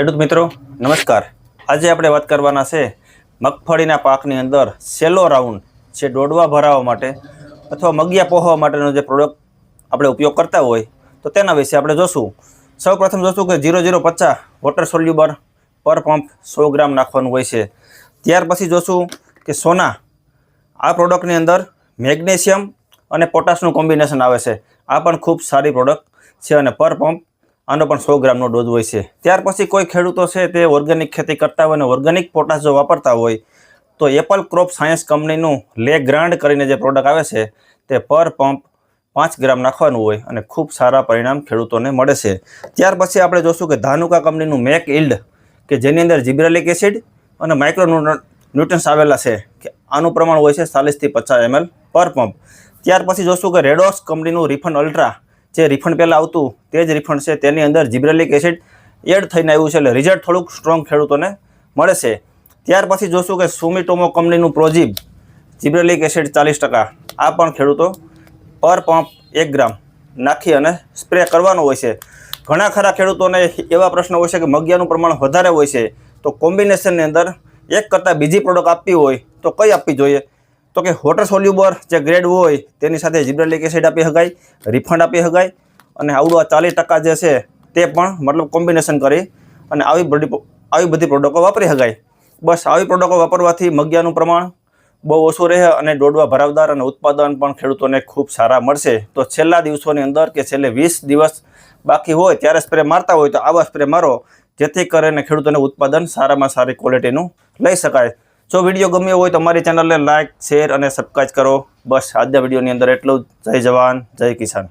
ખેડૂત મિત્રો નમસ્કાર। આજે આપણે વાત કરવાના છે મગફળીના પાકની અંદર સેલો રાઉન્ડ જે ડોડવા ભરાવવા માટે અથવા મગિયા પોહવા માટેનો જે પ્રોડક્ટ આપણે ઉપયોગ કરતા હોય તો તેના વિશે આપણે જોશું। સૌપ્રથમ જોશું કે 0050 વોટર સોલ્યુબર પર પંપ 100 ગ્રામ નાખવાનું હોય છે। ત્યાર પછી જોશું કે સોના આ પ્રોડક્ટની અંદર મેગ્નેશિયમ અને પોટાશનું કોમ્બિનેશન આવે છે। આ પણ ખૂબ સારી પ્રોડક્ટ છે અને પર પંપ આનો પણ 100 ગ્રામનો ડોઝ હોય છે। ત્યાર પછી કોઈ ખેડૂતો છે તે ઓર્ગેનિક ખેતી કરતા હોય અને ઓર્ગેનિક પોટાશ જો વાપરતા હોય તો એપલ ક્રોપ સાયન્સ કંપનીનું લે ગ્રાન્ડ કરીને જે પ્રોડક્ટ આવે છે તે પર પંપ 5 ગ્રામ નાખવાનું હોય અને ખૂબ સારા પરિણામ ખેડૂતોને મળે છે। ત્યાર પછી આપણે જોશું કે ધાનુકા કંપનીનું મેક ઇલ્ડ કે જેની અંદર જીબ્રેલિક એસિડ અને માઇક્રો ન્યુટ્રન્સ આવેલા છે કે આનું પ્રમાણ હોય છે 40 થી 50 ml પર પંપ। ત્યાર પછી જોશું કે રેડોક્સ કંપનીનું રિફંડ અલ્ટ્રા જે રિફંડ પહેલાં આવતું તે જ રિફંડ છે તેની અંદર જીબ્રેલિક એસિડ એડ થઈને આવ્યું છે એટલે રિઝલ્ટ થોડુંક સ્ટ્રોંગ ખેડૂતોને મળે છે। ત્યાર પછી જોશું કે સુમિટોમો કંપનીનું પ્રોજીબ જીબ્રેલિક એસિડ 40% આ પણ ખેડૂતો પર પંપ 1 ગ્રામ નાખી અને સ્પ્રે કરવાનો હોય છે। ઘણા ખરા ખેડૂતોને એવા પ્રશ્ન હોય છે કે મગિયાનું પ્રમાણ વધારે હોય છે તો કોમ્બિનેશનની અંદર એક કરતાં બીજી પ્રોડક્ટ આપવી હોય તો કઈ આપવી જોઈએ તો કે વોટર સોલ્યુબર જે ગ્રેડ હોય તેની સાથે જીબ્રેલિક એસિડ આપી શકાય, રિફંડ આપી શકાય અને આવડું 40% જે છે તે પણ મતલબ કોમ્બિનેશન કરી અને આવી બધી પ્રોડક્ટો વાપરી શકાય। બસ આવી પ્રોડક્ટો વાપરવાથી મગિયાનું પ્રમાણ બહુ ઓછું રહે અને ડોડવા ભરાવદાર અને ઉત્પાદન પણ ખેડૂતોને ખૂબ સારા મળશે। તો છેલ્લા દિવસોની અંદર કે છેલ્લે 20 દિવસ બાકી હોય ત્યારે સ્પ્રે મારતા હોય તો આવા સ્પ્રે મારો જેથી કરીને ખેડૂતોને ઉત્પાદન સારામાં સારી ક્વોલિટીનું લઈ શકાય। જો વિડીયો ગમ્યો હોય તો અમારી ચેનલને લાઇક, શેર અને સબસ્ક્રાઈબ કરો। બસ આજના વિડીયોની અંદર એટલું જ। જય જવાન, જય કિસાન।